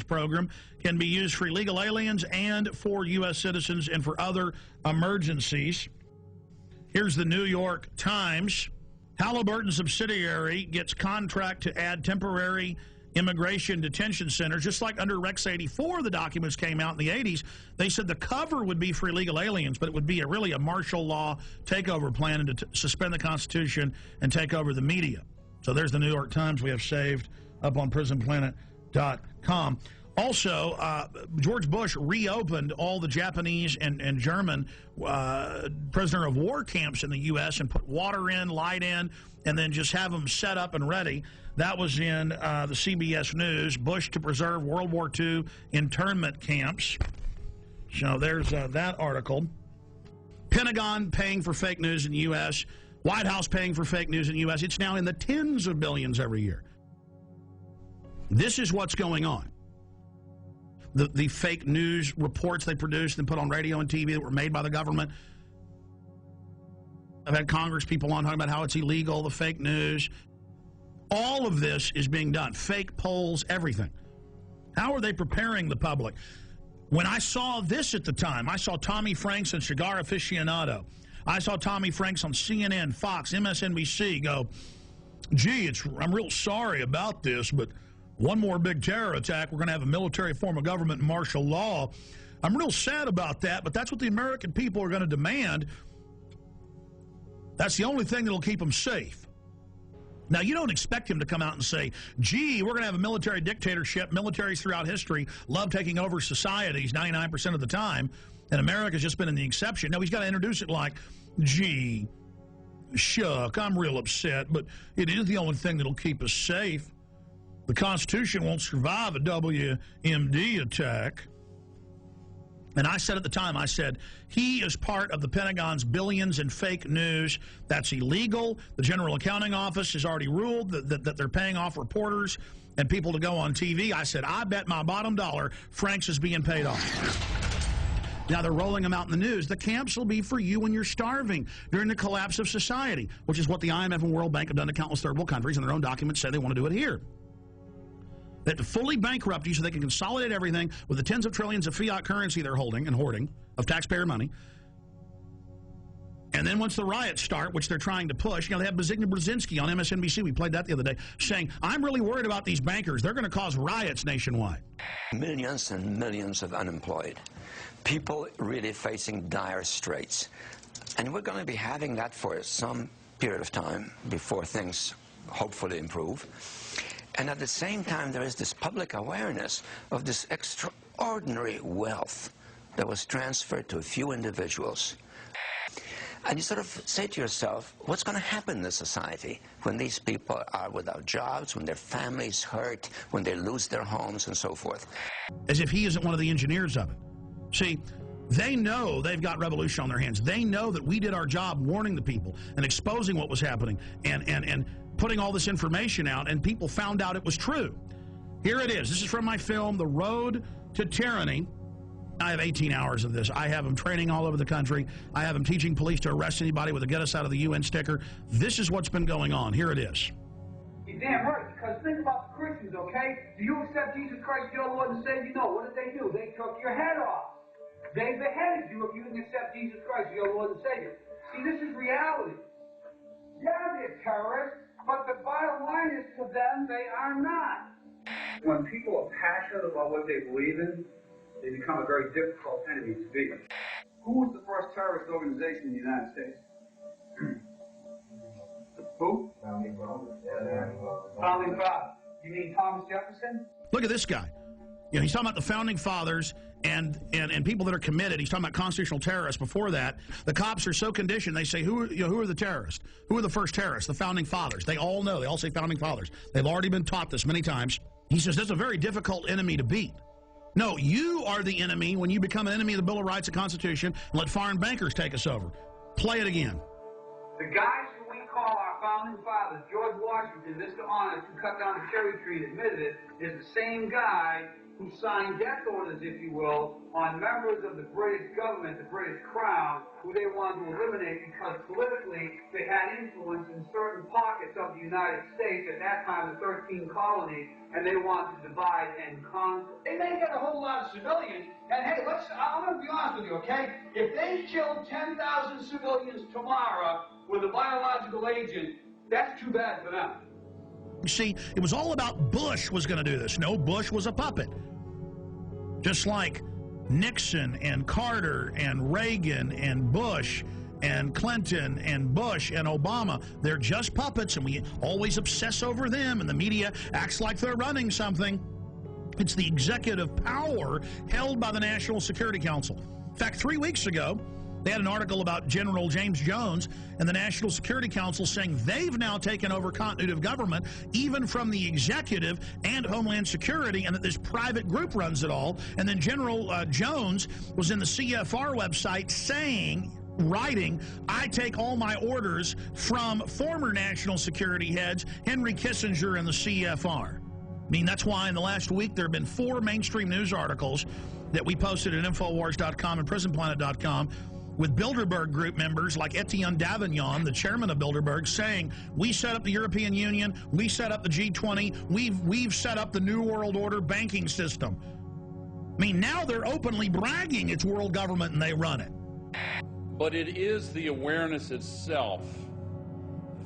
program can be used for illegal aliens and for U.S. citizens and for other emergencies. Here's the New York Times. Halliburton subsidiary gets contract to add temporary immigration detention centers. Just like under Rex 84, the documents came out in the 80s. They said the cover would be for illegal aliens, but it would be really a martial law takeover plan and to suspend the Constitution and take over the media. So there's the New York Times we have saved up on PrisonPlanet.com. Also, George Bush reopened all the Japanese and German prisoner of war camps in the U.S. and put water in, light in, and then just have them set up and ready. That was in the CBS News. Bush to preserve World War II internment camps. So there's that article. Pentagon paying for fake news in the U.S. White House paying for fake news in the U.S. It's now in the tens of billions every year. This is what's going on. The fake news reports they produced and put on radio and TV that were made by the government. I've had Congress people on talking about how it's illegal, the fake news. All of this is being done. Fake polls, everything. How are they preparing the public? When I saw this at the time, I saw Tommy Franks and Cigar Aficionado. I saw Tommy Franks on CNN, Fox, MSNBC go, gee, I'm real sorry about this, but one more big terror attack, we're going to have a military form of government and martial law. I'm real sad about that, but that's what the American people are going to demand. That's the only thing that will keep them safe. Now, you don't expect him to come out and say, gee, we're going to have a military dictatorship. Militaries throughout history love taking over societies 99% of the time, and America's just been in the exception. No, he's got to introduce it like, gee, shuck, I'm real upset, but it is the only thing that will keep us safe. The Constitution won't survive a WMD attack. And I said at the time, I said, he is part of the Pentagon's billions in fake news. That's illegal. The General Accounting Office has already ruled that they're paying off reporters and people to go on TV. I said, I bet my bottom dollar Franks is being paid off. Now they're rolling them out in the news. The camps will be for you when you're starving during the collapse of society, which is what the IMF and World Bank have done to countless third world countries, and their own documents say they want to do it here. That to fully bankrupt you so they can consolidate everything with the tens of trillions of fiat currency they're holding and hoarding of taxpayer money. And then once the riots start, which they're trying to push, they have Zbigniew Brzezinski on MSNBC, we played that the other day, saying, I'm really worried about these bankers. They're going to cause riots nationwide. Millions and millions of unemployed. People really facing dire straits. And we're going to be having that for some period of time before things hopefully improve. And at the same time, there is this public awareness of this extraordinary wealth that was transferred to a few individuals. And you sort of say to yourself, what's going to happen in this society when these people are without jobs, when their families hurt, when they lose their homes, and so forth? As if he isn't one of the engineers of it. See, they know they've got revolution on their hands. They know that we did our job warning the people and exposing what was happening and putting all this information out, and people found out it was true. Here it is. This is from my film, The Road to Tyranny. I have 18 hours of this. I have them training all over the country. I have them teaching police to arrest anybody with a get us out of the UN sticker. This is what's been going on. Here it is. You're damn right, because think about the Christians, okay? Do you accept Jesus Christ, your Lord and Savior? No. What did they do? They took your head off. They beheaded you if you didn't accept Jesus Christ, your Lord and Savior. See, this is reality. Yeah, they're terrorists. But the bottom line is, to them, they are not. When people are passionate about what they believe in, they become a very difficult enemy to beat. Who was the first terrorist organization in the United States? Who? Founding Fathers. You mean Thomas Jefferson? Look at this guy. He's talking about the founding fathers and people that are committed. He's talking about constitutional terrorists. Before that, the cops are so conditioned, they say, who are the terrorists? Who are the first terrorists? The founding fathers. They all know. They all say founding fathers. They've already been taught this many times. He says that's a very difficult enemy to beat. No, you are the enemy when you become an enemy of the Bill of Rights and Constitution and let foreign bankers take us over. Play it again. The guys who we call our founding fathers, George Washington, Mr. Honest, who cut down the cherry tree and admitted it, is the same guy who signed death orders, if you will, on members of the British government, the British Crown, who they wanted to eliminate because politically they had influence in certain pockets of the United States, at that time the 13 colonies, and they wanted to divide and conquer. They may get a whole lot of civilians, and hey, I'm going to be honest with you, okay? If they killed 10,000 civilians tomorrow with a biological agent, that's too bad for them. You see, it was all about Bush was going to do this. No, Bush was a puppet. Just like Nixon and Carter and Reagan and Bush and Clinton and Bush and Obama, they're just puppets, and we always obsess over them, and the media acts like they're running something. It's the executive power held by the National Security Council. In fact, 3 weeks ago, they had an article about General James Jones and the National Security Council saying they've now taken over continuity of government, even from the executive and Homeland Security, and that this private group runs it all. And then General Jones was in the CFR website writing, I take all my orders from former national security heads, Henry Kissinger and the CFR. I mean, that's why in the last week there have been 4 mainstream news articles that we posted at Infowars.com and PrisonPlanet.com with Bilderberg group members like Etienne Davignon, the chairman of Bilderberg, saying, we set up the European Union, we set up the G20, we've set up the New World Order banking system. I mean, now they're openly bragging it's world government and they run it. But it is the awareness itself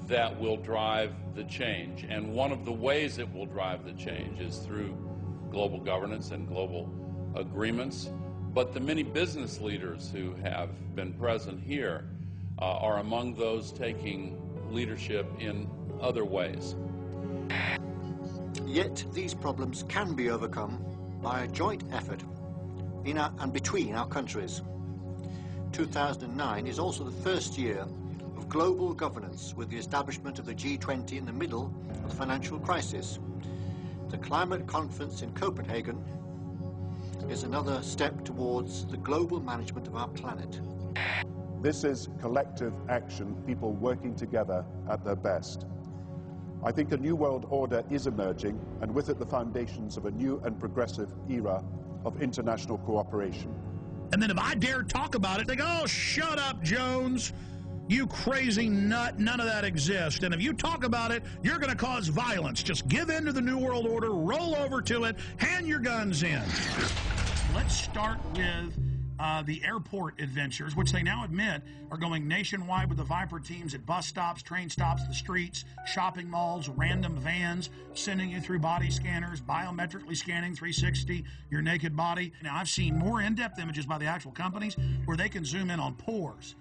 that will drive the change. And one of the ways it will drive the change is through global governance and global agreements. But the many business leaders who have been present here are among those taking leadership in other ways. Yet these problems can be overcome by a joint effort in and between our countries. 2009 is also the first year of global governance, with the establishment of the G20 in the middle of the financial crisis. The climate conference in Copenhagen is another step towards the global management of our planet. This is collective action, people working together at their best. I think a new world order is emerging, and with it the foundations of a new and progressive era of international cooperation. And then if I dare talk about it, they go, oh, shut up, Jones. You crazy nut, none of that exists. And if you talk about it, you're going to cause violence. Just give in to the New World Order, roll over to it, hand your guns in. Let's start with the airport adventures, which they now admit are going nationwide with the Viper teams at bus stops, train stops, the streets, shopping malls, random vans, sending you through body scanners, biometrically scanning 360 your naked body. Now, I've seen more in-depth images by the actual companies where they can zoom in on pores.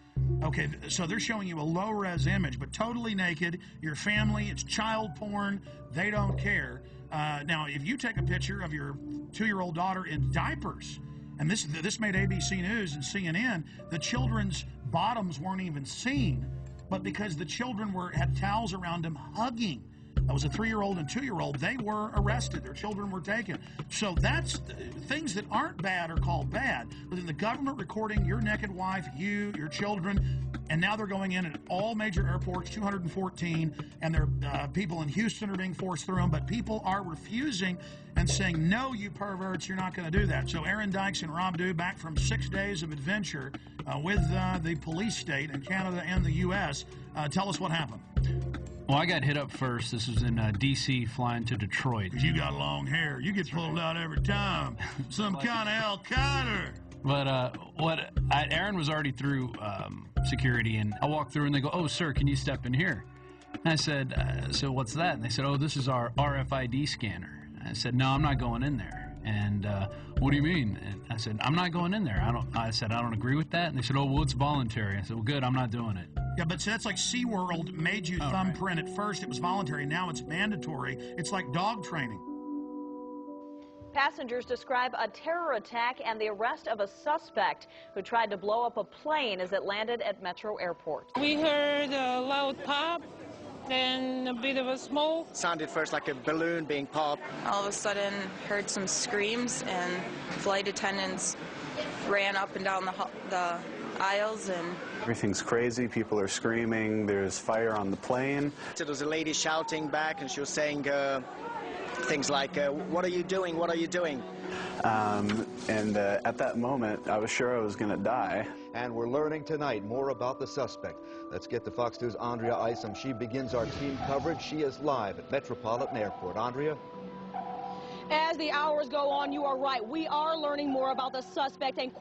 Okay, so they're showing you a low-res image, but totally naked, your family, it's child porn, they don't care. Now, if you take a picture of your 2-year-old daughter in diapers, and this made ABC News and CNN, the children's bottoms weren't even seen, but because the children had towels around them hugging. That was a 3-year-old and 2-year-old. They were arrested. Their children were taken. So that's things that aren't bad are called bad. But then the government recording your naked wife, you, your children, and now they're going in at all major airports, 214, and people in Houston are being forced through them, but people are refusing and saying, no, you perverts, you're not going to do that. So Aaron Dykes and Rob Dew, back from 6 days of adventure with the police state in Canada and the U.S., tell us what happened. Well, I got hit up first. This was in D.C. flying to Detroit. You got long hair. You get pulled out every time. Some kind of Al Qaeda. But Aaron was already through security, and I walked through, and they go, oh, sir, can you step in here? And I said, so what's that? And they said, oh, this is our RFID scanner. And I said, no, I'm not going in there. And what do you mean? And I said, I'm not going in there. I said, I don't agree with that. And they said, oh, well, it's voluntary. I said, well, good, I'm not doing it. Yeah, but see, that's like SeaWorld made you thumbprint at first. It was voluntary. Now it's mandatory. It's like dog training. Passengers describe a terror attack and the arrest of a suspect who tried to blow up a plane as it landed at Metro Airport. We heard a loud pop, then a bit of a smoke. Sounded first like a balloon being popped. All of a sudden, heard some screams, and flight attendants ran up and down the aisles, and everything's crazy. People are screaming. There's fire on the plane. So there was a lady shouting back, and she was saying things like, what are you doing? What are you doing? At that moment, I was sure I was going to die. And we're learning tonight more about the suspect. Let's get to Fox News' Andrea Isom. She begins our team coverage. She is live at Metropolitan Airport. Andrea? As the hours go on, you are right. We are learning more about the suspect and